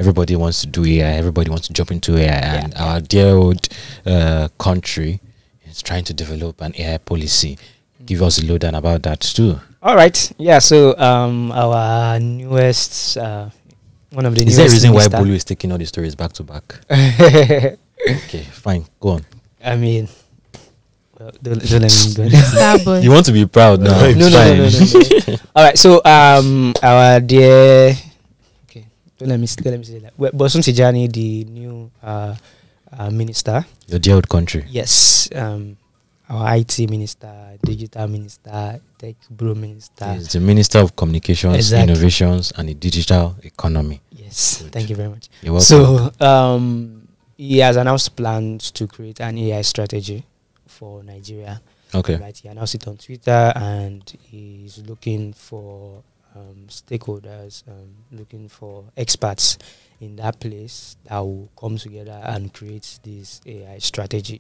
everybody wants to do AI, everybody wants to jump into AI, and our dear old country is trying to develop an AI policy. Give us a lowdown about that too. All right. Yeah. So our newest one of the is there a reason why Bolu is taking all the stories back to back? Okay, fine. Go on. I mean, don't let me go. You want to be proud now? No. All right. So our dear. Okay. Don't let me say that. Bosun Tijani, the new minister. Your dear old country. Yes. Our IT minister, digital minister, tech bro minister. He's the Minister of Communications, Innovations, and the Digital Economy. Yes, good. Thank you very much. You're welcome. So, he has announced plans to create an AI strategy for Nigeria. Okay. Right, he announced it on Twitter, and he's looking for stakeholders, looking for experts in that place that will come together and create this AI strategy.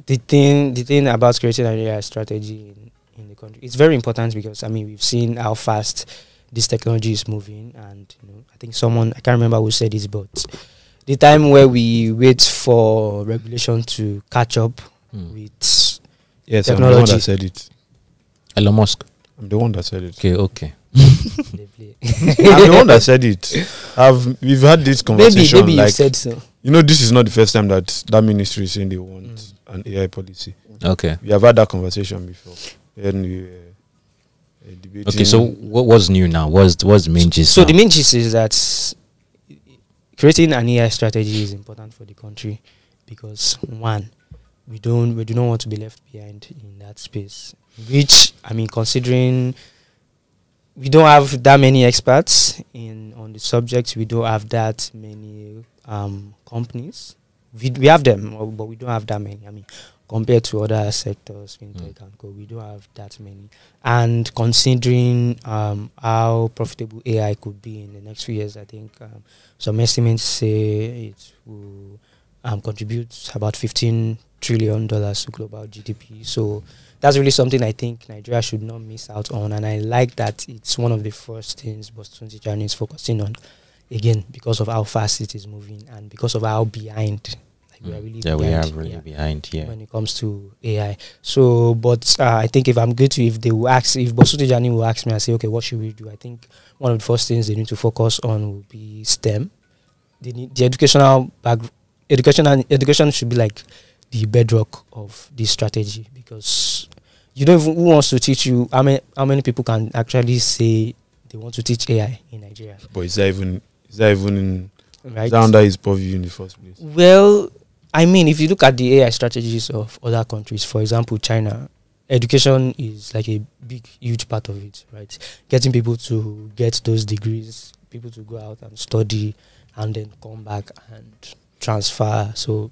The thing about creating an AI strategy in the country, it's very important because, I mean, we've seen how fast this technology is moving, and I think I can't remember who said this, but the time where we wait for regulation to catch up with technology. I'm the one that said it. Elon Musk. I'm the one that said it. Okay. I'm the one that said it. We've had this conversation. Maybe you said so. This is not the first time that ministry is saying they want an AI policy. Okay. We have had that conversation before. And we debating. Okay, so what's new now? What's the main gist? So the main gist is that creating an AI strategy is important for the country because, one, we do not want to be left behind in that space. Which, I mean, considering we don't have that many experts on the subject, we don't have that many companies. We have them, but we don't have that many. I mean, compared to other sectors, fintech and co, we don't have that many. And considering how profitable AI could be in the next few years, I think some estimates say it will contribute about $15 trillion to global GDP. So that's really something I think Nigeria should not miss out on. And I like that it's one of the first things Bosun Tijani is focusing on, again, because of how fast it is moving and because of how behind. We are really we are really behind when it comes to AI. So, but I think if Bosun Tijani will ask me and say, okay, what should we do? I think one of the first things they need to focus on will be STEM. They need the education should be like the bedrock of this strategy, because you don't even, who wants to teach you, how many people can actually say they want to teach AI in Nigeria? But is that even under his purview in the first place? Well, I mean, if you look at the AI strategies of other countries, for example, China, education is like a big, huge part of it, right? Getting people to get those degrees, people to go out and study and then come back and transfer. So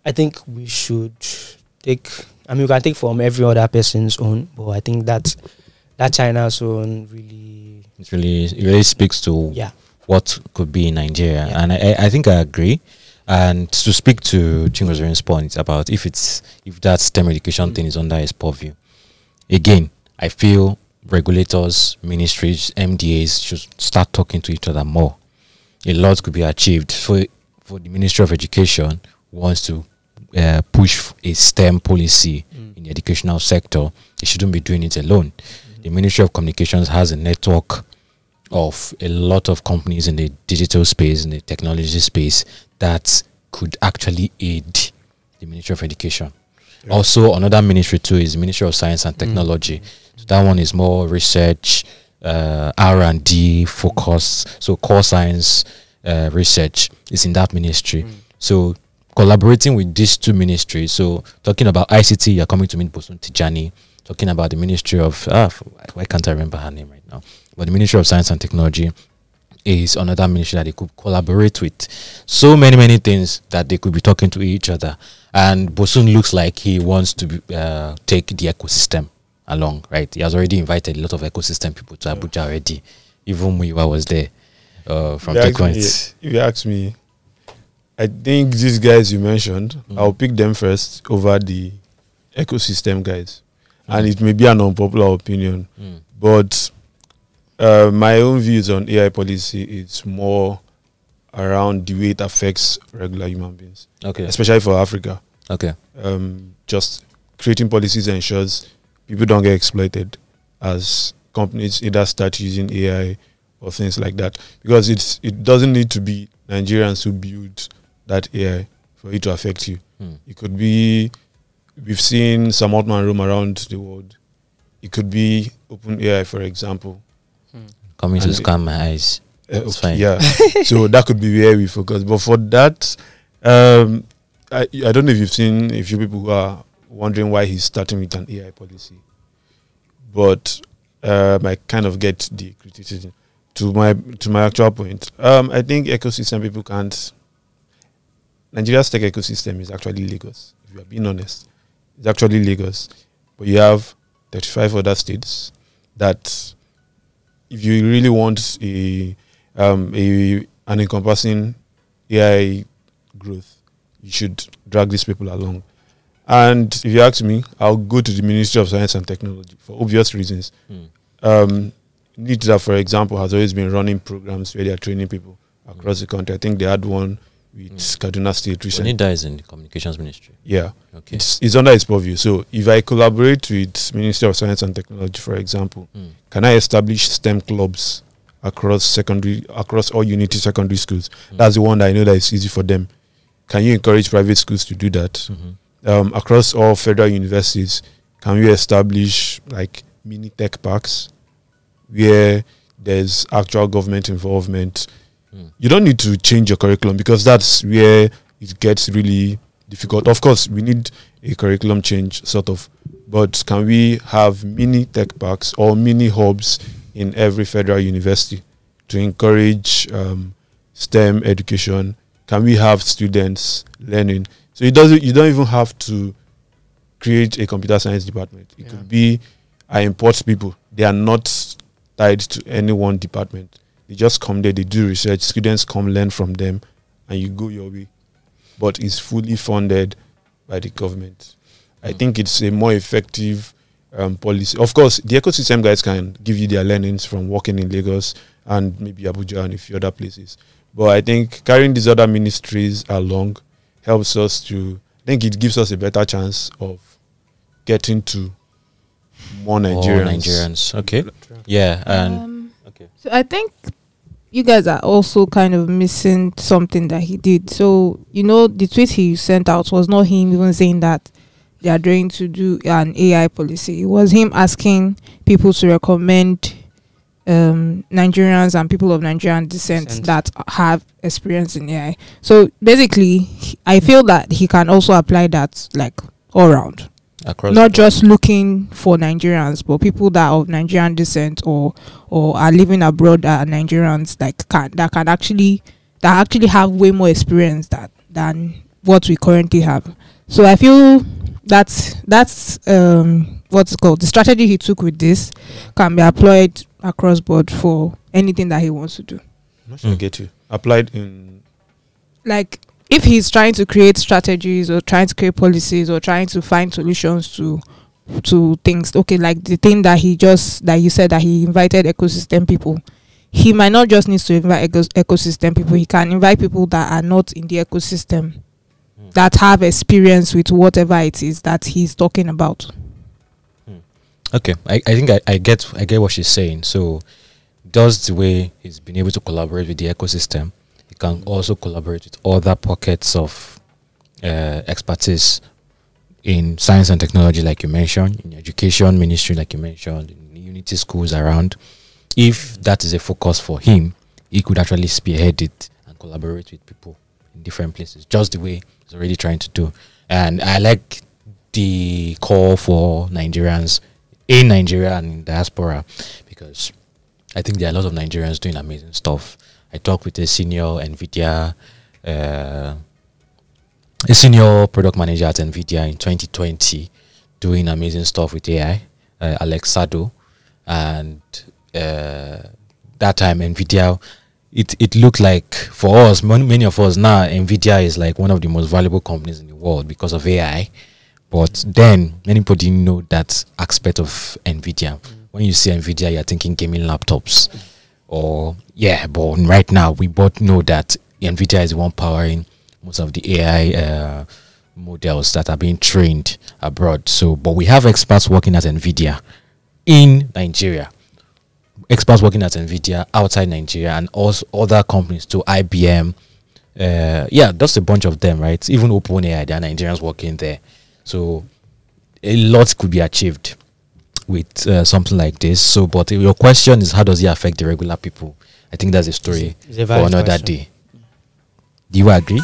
I think we should we can take from every other person's own, but I think that China's own really... It really speaks to what could be in Nigeria. Yeah. And I think I agree. And to speak to Chingozorin's point about if that STEM education thing is under his purview, again, I feel regulators, ministries, MDAs should start talking to each other more. A lot could be achieved. For the Ministry of Education wants to push a STEM policy in the educational sector, it shouldn't be doing it alone. The Ministry of Communications has a network of a lot of companies in the digital space, in the technology space, that could actually aid the Ministry of Education. Yeah. Also, another ministry too is the Ministry of Science and Technology. So that one is more research, R&D focused. So core science research is in that ministry. So collaborating with these two ministries, so talking about ICT, you're coming to meet Bosun Tijani. Talking about the Ministry of, why can't I remember her name right now? But the Ministry of Science and Technology is another ministry that they could collaborate with. So many things that they could be talking to each other. And Bosun looks like he wants to take the ecosystem along, right? He has already invited a lot of ecosystem people to Abuja already. Even Muyiwa was there from TechPoint. If you ask me, I think these guys you mentioned, I'll pick them first over the ecosystem guys. And it may be an unpopular opinion, but my own views on AI policy is more around the way it affects regular human beings. Okay. Especially for Africa. Okay. Just creating policies ensures people don't get exploited as companies either start using AI or things like that. Because it doesn't need to be Nigerians who build that AI for it to affect you. It could be, we've seen some Altman roam around the world. It could be OpenAI, for example. Coming to scam my eyes. It's fine. Yeah. So that could be where we focus. But for that, I don't know if you've seen a few people who are wondering why he's starting with an AI policy. But I kind of get the criticism. To my actual point, I think ecosystem people can't. Nigeria's tech ecosystem is actually Lagos. If you are being honest, it's actually Lagos. But you have 35 other states that, if you really want an encompassing AI growth, you should drag these people along. And if you ask me, I'll go to the Ministry of Science and Technology for obvious reasons. NITDA, for example, has always been running programs where they are training people across the country. I think they had one with Kaduna State recently. NITDA is in the Communications Ministry. Yeah. Okay. It's under its purview. So if I collaborate with Ministry of Science and Technology, for example, can I establish STEM clubs across all Unity secondary schools? That's the one that I know that is easy for them. Can you encourage private schools to do that? Across all federal universities, can we establish like mini tech parks where there's actual government involvement? You don't need to change your curriculum, because that's where it gets really difficult. Of course, we need a curriculum change, sort of, but can we have mini tech parks or mini hubs in every federal university to encourage STEM education? Can we have students learning? So you don't even have to create a computer science department. It could be, I import people. They are not tied to any one department. They just come there, they do research, students come learn from them, and you go your way. But it's fully funded by the government. I think it's a more effective policy. Of course, the ecosystem guys can give you their learnings from working in Lagos and maybe Abuja and a few other places. But I think carrying these other ministries along helps us to, I think it gives us a better chance of getting to more Nigerians. Okay. Yeah. And okay. So I think you guys are also kind of missing something that he did. So, the tweet he sent out was not him even saying that they are trying to do an AI policy. It was him asking people to recommend Nigerians and people of Nigerian descent that have experience in AI. So basically, I feel that he can also apply that like all around. Across not just looking for Nigerians, but people that are of Nigerian descent or are living abroad that are Nigerians that actually have way more experience than what we currently have. So I feel that's what's it called, the strategy he took with this can be applied across board for anything that he wants to do. I'm not sure I get you. Applied in, like, if he's trying to create strategies or trying to create policies or trying to find solutions to things, okay, like the thing that you said that he invited ecosystem people, he might not just need to invite ecosystem people. He can invite people that are not in the ecosystem, that have experience with whatever it is that he's talking about. Okay, I think I get what she's saying. So, does the way he's been able to collaborate with the ecosystem, he can also collaborate with other pockets of expertise in science and technology, like you mentioned, in education ministry, like you mentioned, in Unity schools around. If that is a focus for him, he could actually spearhead it and collaborate with people in different places, just the way he's already trying to do. And I like the call for Nigerians in Nigeria and in diaspora, because I think there are a lot of Nigerians doing amazing stuff. I talked with a senior product manager at NVIDIA in 2020, doing amazing stuff with AI, Alex Sado, and that time NVIDIA, it looked like for us, many of us now, NVIDIA is like one of the most valuable companies in the world because of AI. But then many people didn't know that aspect of NVIDIA. when you see Nvidia, you're thinking gaming laptops, or but right now we both know that Nvidia is the one powering most of the AI models that are being trained abroad. So, but we have experts working at Nvidia in Nigeria, experts working at Nvidia outside Nigeria, and also other companies too, IBM. That's a bunch of them, right? Even OpenAI, there are Nigerians working there. So a lot could be achieved with something like this. So, but your question is, how does it affect the regular people? I think that's a story it's a for another question. day. Do you agree?